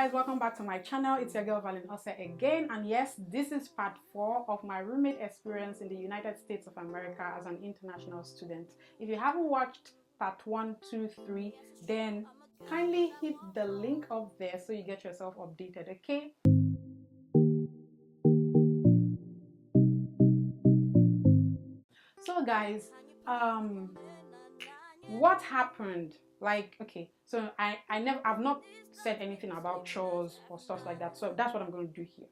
guys, welcome back to my channel. It's your girl Valin Ose again, and yes, this is part 4 of my roommate experience in the United States of America as an international student. If you haven't watched part 1, 2, 3, then kindly hit the link up there so you get yourself updated, okay? So guys, what happened? Like, okay, so I've not said anything about chores or stuff like that, so that's what I'm going to do here.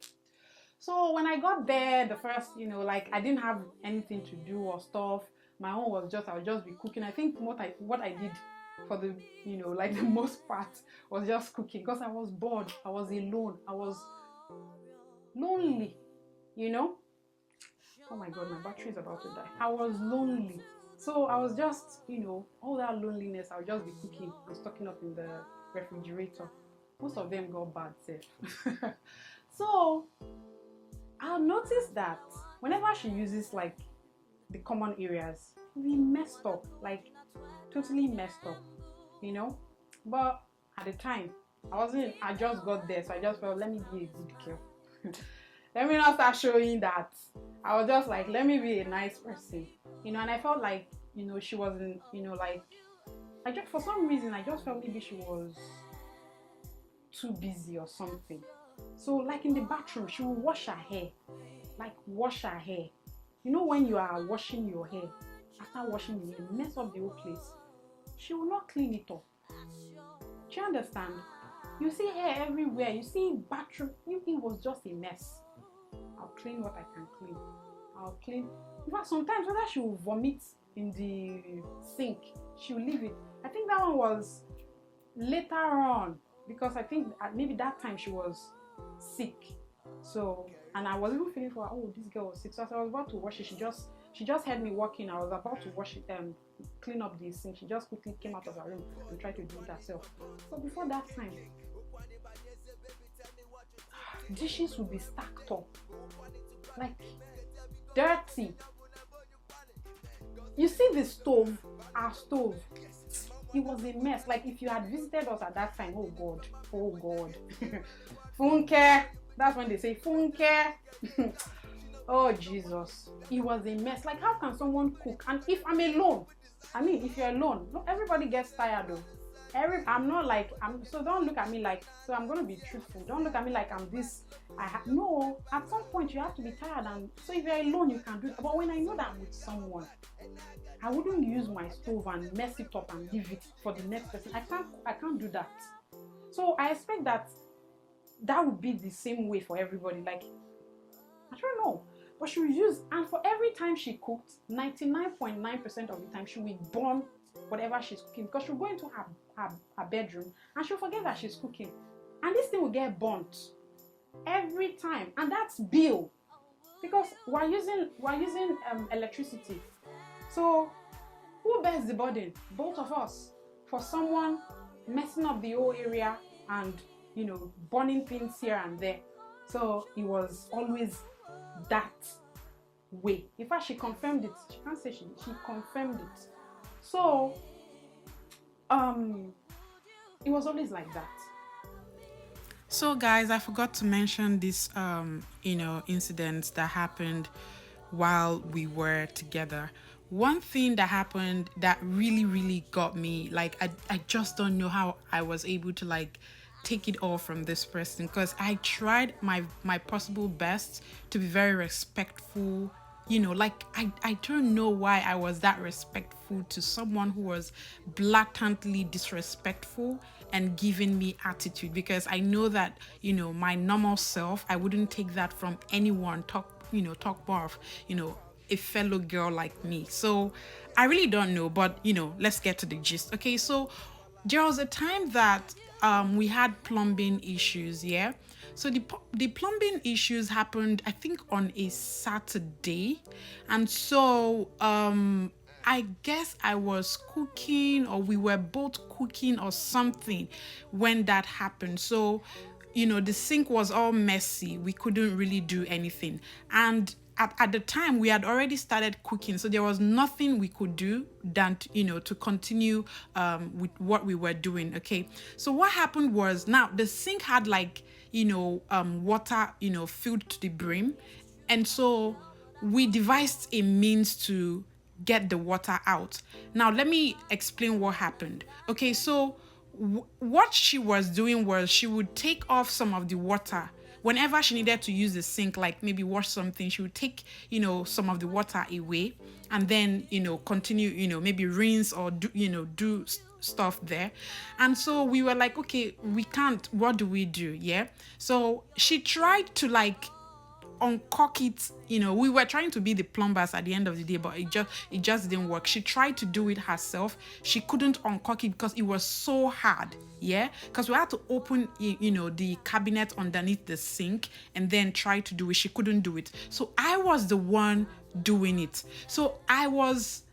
So when I got there, the first, like I didn't have anything to do or stuff. My own was just, I would just be cooking. I think what I did for the, like the most part was just cooking because I was bored. I was alone. I was lonely, Oh my God, my battery is about to die. I was lonely. So I was just, all that loneliness, I would just be cooking and stocking up in the refrigerator. Most of them got bad safe. So I'll notice that whenever she uses like the common areas, we messed up, like totally messed up, But at the time, I just got there, so I just felt, let me be a good girl. Let me not start showing that. I was just like, let me be a nice person, and I felt like, she wasn't, like, for some reason, I just felt maybe she was too busy or something. So like in the bathroom, she will wash her hair, like wash her hair. When you are washing your hair, after washing your hair, mess up the whole place. She will not clean it up. Do you understand? You see hair everywhere. You see bathroom. It was just a mess. I'll clean what I can clean. I'll clean. In fact, sometimes whether she will vomit in the sink, she will leave it. I think that one was later on because I think maybe that time she was sick. So, and I was even feeling for her, oh, this girl was sick. So as I was about to wash it, she just heard me walking. I was about to wash it and clean up the sink. She just quickly came out of her room and tried to do it herself. So before that time, dishes would be stacked up, like dirty. You see the stove, our stove, it was a mess. Like if you had visited us at that time, oh God, funke, that's when they say funke. Oh Jesus, it was a mess. Like how can someone cook? And if I'm alone, if you're alone, no, everybody gets tired though. I'm not like, so don't look at me like, so I'm going to be truthful. Don't look at me like I'm this, no, at some point you have to be tired, and so if you're alone, you can do it. But when I know that I'm with someone, I wouldn't use my stove and mess it up and leave it for the next person. I can't do that. So I expect that would be the same way for everybody. Like, I don't know. But she would use, and for every time she cooked, 99.9% of the time she will burn whatever she's cooking, because she'll go into her bedroom and she'll forget that she's cooking, and this thing will get burnt every time, and that's bill because we're using electricity. So who bears the burden? Both of us, for someone messing up the whole area and burning things here and there. So it was always that way. In fact, she confirmed it. She can't say she confirmed it. So it was always like that. So guys, I forgot to mention this incidents that happened while we were together. One thing that happened that really got me, like I just don't know how I was able to like take it all from this person, because I tried my possible best to be very respectful. Like I don't know why I was that respectful to someone who was blatantly disrespectful and giving me attitude, because I know that, my normal self, I wouldn't take that from anyone, talk more of, a fellow girl like me. So I really don't know, but let's get to the gist. Okay, so there was a time that we had plumbing issues, yeah. So the plumbing issues happened, I think, on a Saturday, and so I guess I was cooking, or we were both cooking or something when that happened. So the sink was all messy. We couldn't really do anything, and at the time we had already started cooking, so there was nothing we could do than to continue with what we were doing. Okay, so what happened was, now the sink had like water filled to the brim, and so we devised a means to get the water out. Now let me explain what happened. Okay, so what she was doing was she would take off some of the water whenever she needed to use the sink, like maybe wash something. She would take some of the water away, and then continue maybe rinse or do stuff there. And so we were like, okay, we can't, what do we do? Yeah, so she tried to like uncork it. We were trying to be the plumbers at the end of the day, but it just didn't work. She tried to do it herself. She couldn't uncork it because it was so hard. Yeah, because we had to open the cabinet underneath the sink and then try to do it. She couldn't do it, so I was the one doing it. So I was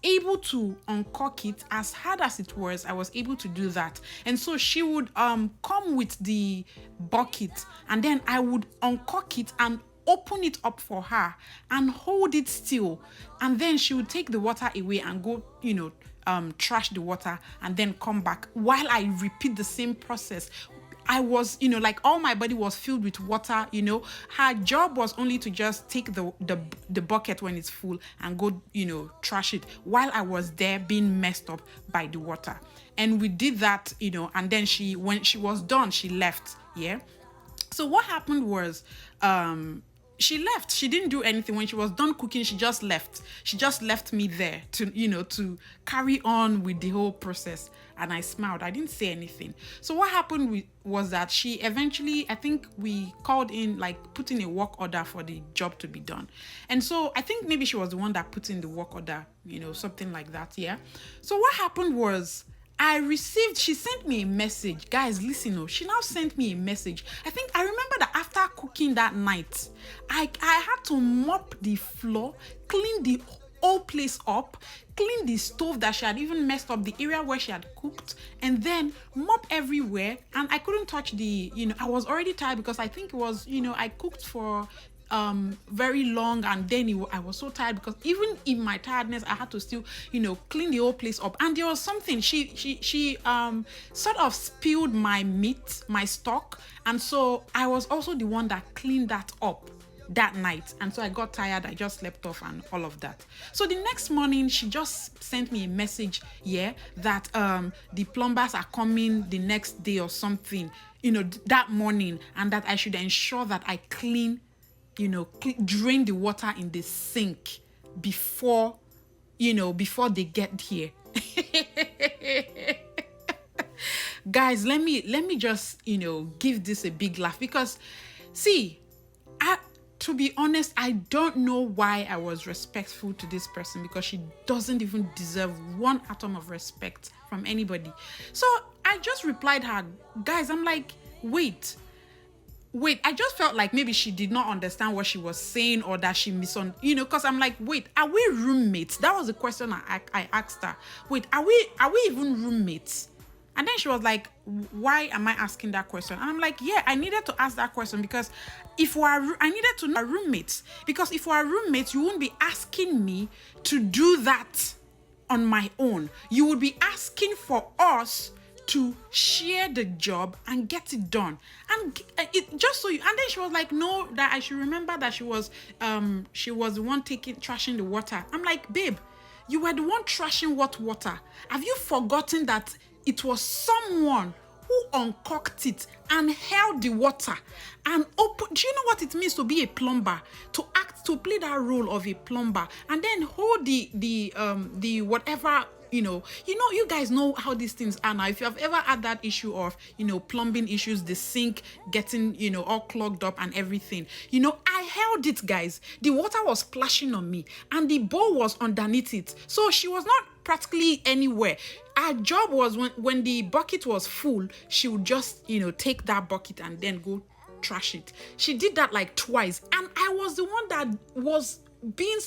able to uncork it. As hard as it was, I was able to do that. And so she would come with the bucket, and then I would uncork it and open it up for her and hold it still. And then she would take the water away and go, trash the water, and then come back while I repeat the same process. I was, like all my body was filled with water. Her job was only to just take the bucket when it's full and go, trash it, while I was there being messed up by the water. And we did that, and then when she was done, she left. Yeah. So what happened was, she left. She didn't do anything. When she was done cooking, she just left. She just left me there to carry on with the whole process. And I smiled. I didn't say anything. So what happened was that she eventually, I think we called in, like put in a work order for the job to be done. And so I think maybe she was the one that put in the work order, something like that. Yeah. So what happened was, she sent me a message. Guys, listen, she now sent me a message. I remember that after cooking that night, I had to mop the floor, clean the whole place up, clean the stove that she had even messed up, the area where she had cooked, and then mop everywhere. And I couldn't touch I was already tired because I think it was, I cooked for very long, and then I was so tired because even in my tiredness I had to still clean the whole place up. And there was something, she sort of spilled my meat, my stock, and so I was also the one that cleaned that up that night. And so I got tired, I just slept off and all of that. So the next morning she just sent me a message, that the plumbers are coming the next day or something, that morning, and that I should ensure that I clean, drain the water in the sink before they get here. Guys, let me just give this a big laugh, because see, to be honest, I don't know why I was respectful to this person, because she doesn't even deserve one atom of respect from anybody. So I just replied her. Guys, I'm like, wait, I just felt like maybe she did not understand what she was saying, or that she because I'm like, wait, are we roommates? That was the question I asked her. Wait, are we even roommates? And then she was like, why am I asking that question? And I'm like, yeah, I needed to ask that question because I needed to know roommates. Because if we are roommates, you wouldn't be asking me to do that on my own. You would be asking for us to share the job and get it done. And it just so you, and then she was like, no, that I should remember that she was the one trashing the water. I'm like, babe, you were the one trashing what water? Have you forgotten that it was someone who uncorked it and held the water and open? Do you know what it means to be a plumber? To play that role of a plumber and then hold the whatever, you guys know how these things are now. If you have ever had that issue of, plumbing issues, the sink getting, all clogged up and everything, I held it, guys. The water was splashing on me and the bowl was underneath it. So she was not practically anywhere. Our job was when the bucket was full, she would just, take that bucket and then go trash it. She did that like twice. And I was the one that was being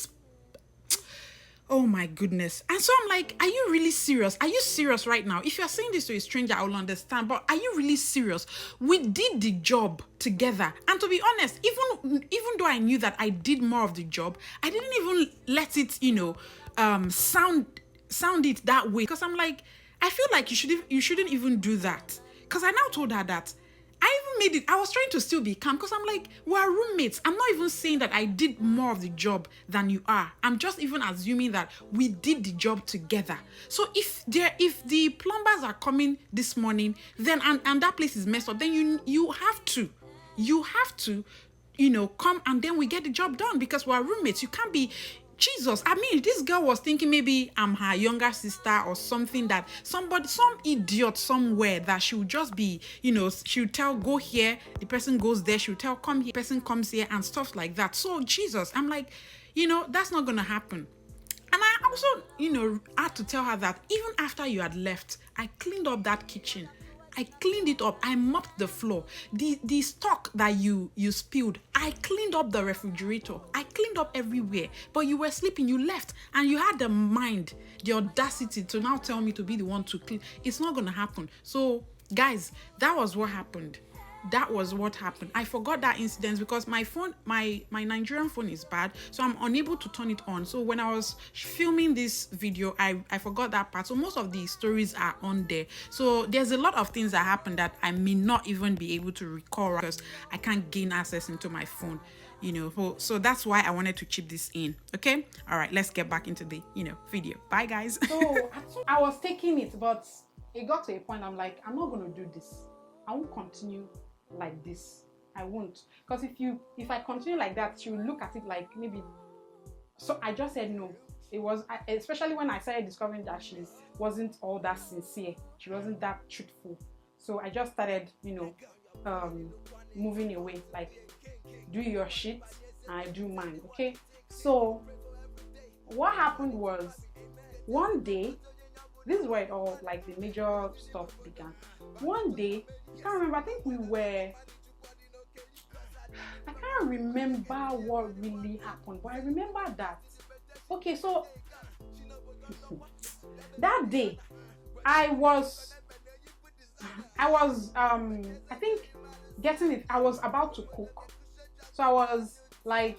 Oh my goodness. And so I'm like, are you really serious? Are you serious right now? If you're saying this to a stranger, I will understand. But are you really serious? We did the job together. And to be honest, even though I knew that I did more of the job, I didn't even let it, sound it that way. Because I'm like, I feel like you shouldn't even do that. Because I now told her that I even made it. I was trying to still be calm because I'm like, we're roommates. I'm not even saying that I did more of the job than you are. I'm just even assuming that we did the job together. So if the plumbers are coming this morning, then and that place is messed up, then you have to, come and then we get the job done because we're roommates. You can't be. Jesus, I mean, this girl was thinking maybe I'm her younger sister or something, that some idiot somewhere that she would just be, she would tell, go here, the person goes there, she would tell, come here, the person comes here and stuff like that. So Jesus, I'm like, that's not going to happen. And I also, had to tell her that even after you had left, I cleaned up that kitchen. I cleaned it up. I mopped the floor. The stock that you spilled, I cleaned up the refrigerator. I cleaned up everywhere. But you were sleeping, you left, and you had the mind, the audacity to now tell me to be the one to clean. It's not going to happen. So, guys, that was what happened. I forgot that incident because my phone, my Nigerian phone is bad, so I'm unable to turn it on. So when I was filming this video, I forgot that part. So most of the stories are on there. So there's a lot of things that happen that I may not even be able to recall because I can't gain access into my phone. So that's why I wanted to chip this in. Okay, all right, let's get back into the video. Bye, guys. So I was taking it, but it got to a point I'm like, I'm not going to do this. I won't continue like this. I won't, because if I continue like that, she will look at it like maybe. So I just said no. It was, especially when I started discovering that she wasn't all that sincere, she wasn't that truthful. So I just started moving away, like, do your shit and I do mine. Okay, so what happened was, one day, this is where it all, like, the major stuff began. One day, I can't remember, I think I can't remember what really happened, but I remember that. Okay, so that day, I was I think getting it, I was about to cook. So I was like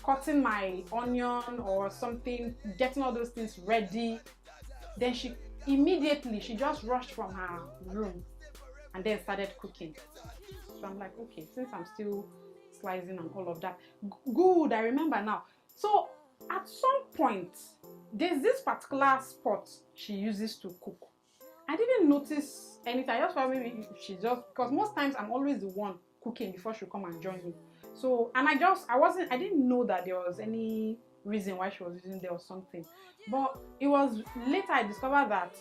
cutting my onion or something, getting all those things ready. Then she just rushed from her room and then started cooking. So I'm like, okay, since I'm still slicing and all of that, good, I remember now. So at some point, there's this particular spot she uses to cook. I didn't notice anything. I just thought maybe because most times I'm always the one cooking before she come and join me. So, and I didn't know that there was any reason why she was using there or something. But it was later I discovered that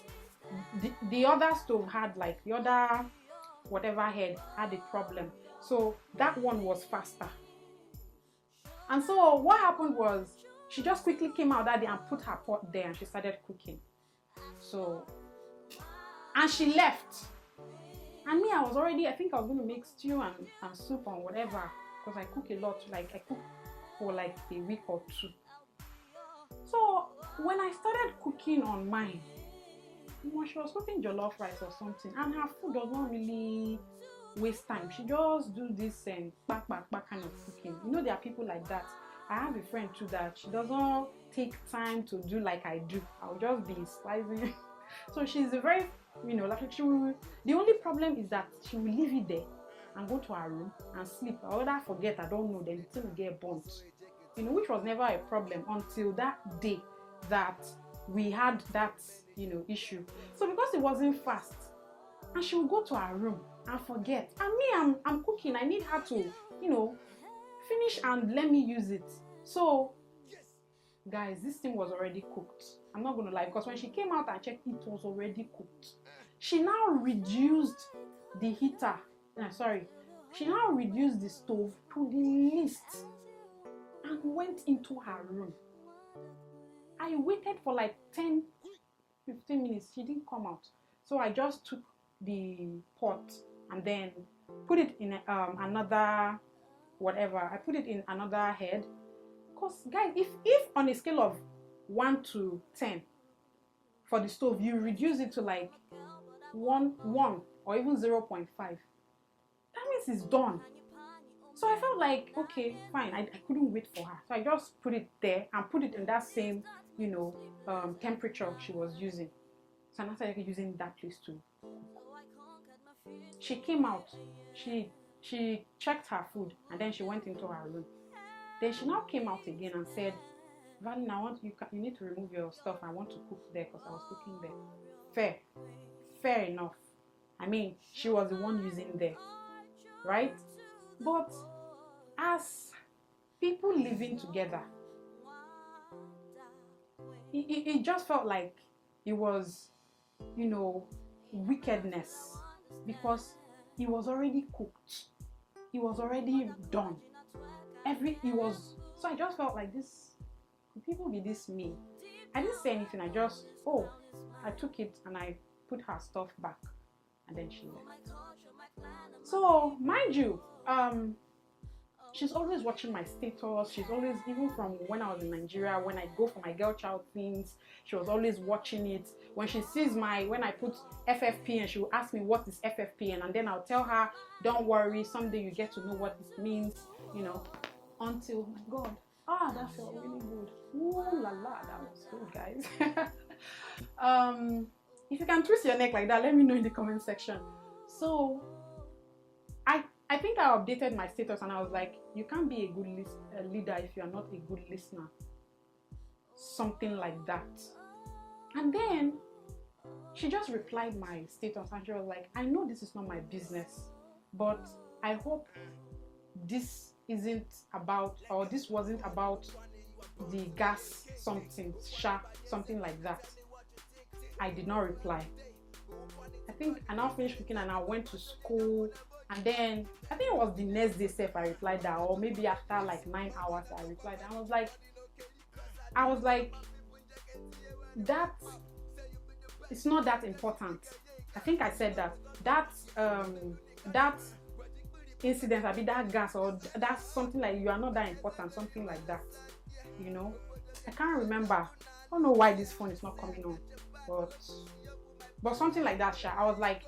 the other stove had, like, the other whatever head had a problem. So that one was faster. And so what happened was, she just quickly came out that day and put her pot there and she started cooking. So, and she left. And me, I think I was going to make stew and soup and whatever, because I cook a lot. Like, I cook for like a week or two. So when I started cooking on mine, she was cooking jollof rice or something, and her food does not really waste time. She just do this back kind of cooking. There are people like that. I have a friend too that she doesn't take time to do like I do. I'll just be slicing. So she's a very, the only problem is that she will leave it there and go to her room and sleep. Or whether I forget, I don't know, then the thing will get burnt. Which was never a problem until that day that we had that, issue. So because it wasn't fast, and she will go to her room and forget. And me, I'm cooking. I need her to, finish and let me use it. So, guys, this thing was already cooked. I'm not going to lie, because when she came out and checked, it was already cooked. She now reduced the heater. She now reduced the stove to the least and went into her room. I waited for like 10-15 minutes. She didn't come out. So I just took the pot and then put it in another whatever. I put it in another head. Because, guys, if on a scale of 1 to 10 for the stove, you reduce it to like 1 or even 0.5. That means it's done. So I felt like, okay, fine. I couldn't wait for her. So I just put it there and put it in that same, temperature she was using. So I started using that place too. She came out. She checked her food and then she went into her room. Then she now came out again and said, Valin, you need to remove your stuff. I want to cook there because I was cooking there. Fair enough. I mean, she was the one using there, right? But as people living together, it just felt like it was, wickedness, because it was already cooked. It was already done. So I just felt like this, could people be this mean? I didn't say anything. I took it and I put her stuff back and then she left. So mind you, she's always watching my status. She's always, even from when I was in Nigeria, when I go for my girl child things, she was always watching it. When she sees when I put FFPN, she will ask me what is FFPN, and then I'll tell her, don't worry, someday you get to know what it means, until, my God, that felt really good. Ooh la la, that was good, guys. If you can twist your neck like that, let me know in the comment section. So I think I updated my status and I was like, you can't be a good leader if you are not a good listener. Something like that. And then she just replied my status and she was like, I know this is not my business, but I hope this wasn't about the gas something like that. I did not reply. I think I now finished cooking and I went to school, and then I think it was the next day I replied that, or maybe after like 9 hours I replied. I was like that it's not that important. I think I said that incident, that gas, or that's something like, you are not that important, something like that. I can't remember. I don't know why this phone is not coming on, but something like that. I was like,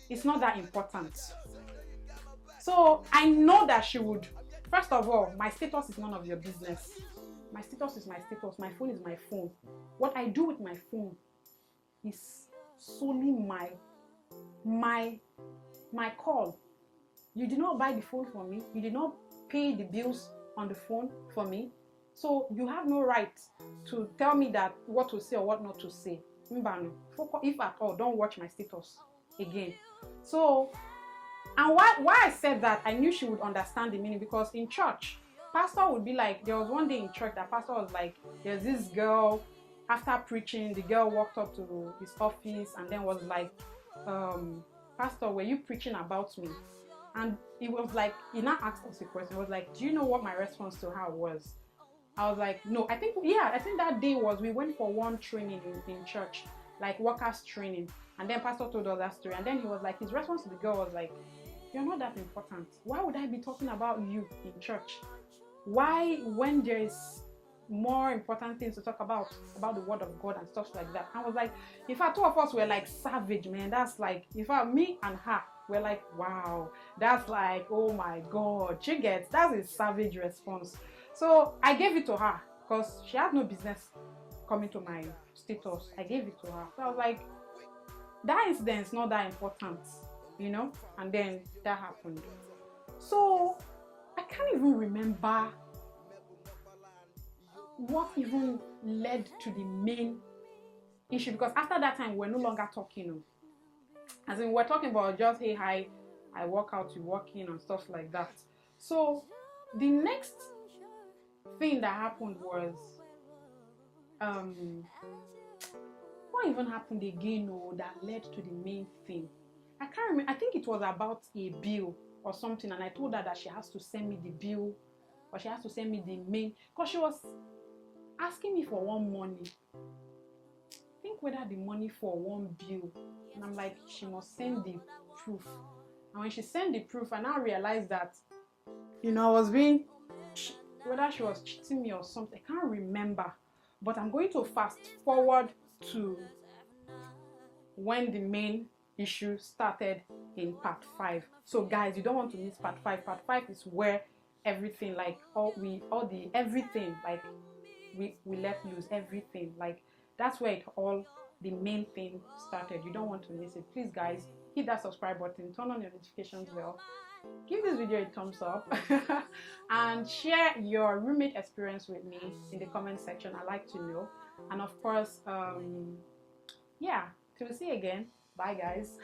it's not that important. So I know that she would. First of all, my status is none of your business. My status is my status. My phone is my phone. What I do with my phone is solely my call. You did not buy the phone for me. You did not pay the bills on the phone for me. So you have no right to tell me that what to say or what not to say. If at all, don't watch my status again. So, and why I said that, I knew she would understand the meaning, because in church, pastor would be like, there was one day in church that pastor was like, there's this girl, after preaching, the girl walked up to his office and then was like, Pastor, were you preaching about me? And it was like, he now asked us a question. He was like, do you know what my response to her was? I was like, no. I think that day we went for one training in church, like workers training. And then pastor told us that story. And then he was like, his response to the girl was like, you're not that important. Why would I be talking about you in church? Why, when there is more important things to talk about the word of God and stuff like that? I was like, in fact, two of us were like savage, man. That's like, in fact, me and her were like, wow, that's like, oh my God, that's a savage response. So I gave it to her because she had no business coming to my status. I gave it to her. So I was like, that incident is not that important, and then that happened. So I can't even remember what even led to the main issue, because after that time we're no longer talking. As in, we're talking about just, hey, hi, I work out, you work in, and stuff like that. So the next thing that happened was, what even happened again, that led to the main thing? I can't remember. I think it was about a bill or something, and I told her that she has to send me the bill, or she has to send me the main, because she was asking me for one money. I think whether the money for one bill, and I'm like, she must send the proof. And when she sent the proof, I now realized that, I was whether she was cheating me or something, I can't remember. but I'm going to fast forward to when the main issue started in part 5. So guys, you don't want to miss part 5. Part 5 is where everything, like everything, like we let loose everything. Like that's where it all, the main thing started. You don't want to miss it. Please guys, hit that subscribe button, turn on your notifications bell, give this video a thumbs up and share your roommate experience with me in the comment section. I like to know. And of course, yeah, till we see you again. Bye guys.